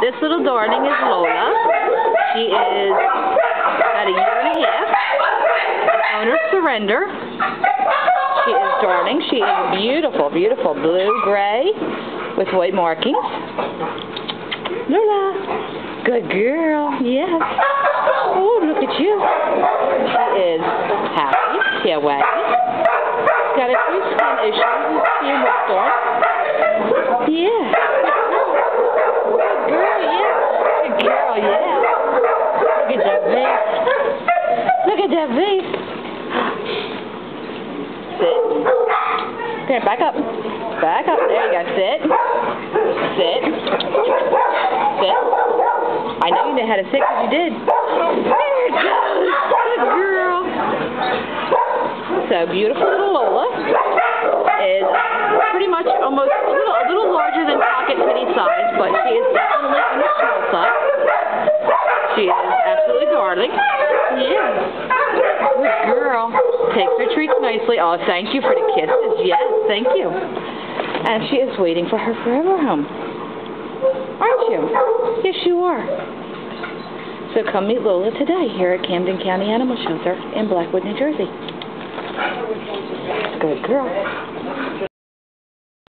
This little darling is Lola. She is about a year and a half. Owner Surrender. She is darling. She is beautiful, beautiful blue-gray with white markings. Lola. Good girl. Yes. Oh, look at you. She is happy. Tail wagging. Got a few skin issues. See her with storm. Yeah. Good girl, yeah. Good girl, yeah. Look at that vase. Look at that vase. Sit. Okay, back up. Back up. There you go. Sit. Sit. Sit. I know you know how to sit because you did. There it goes. Good girl. So beautiful little Lola is pretty much almost a little larger than pocket kitty size, but she is definitely on the small side. She is absolutely darling. Yeah. Good girl. Takes her treats nicely. Oh, thank you for the kisses. Yes, thank you. And she is waiting for her forever home. Aren't you? Yes, you are. So come meet Lola today here at Camden County Animal Shelter in Blackwood, New Jersey. Good girl.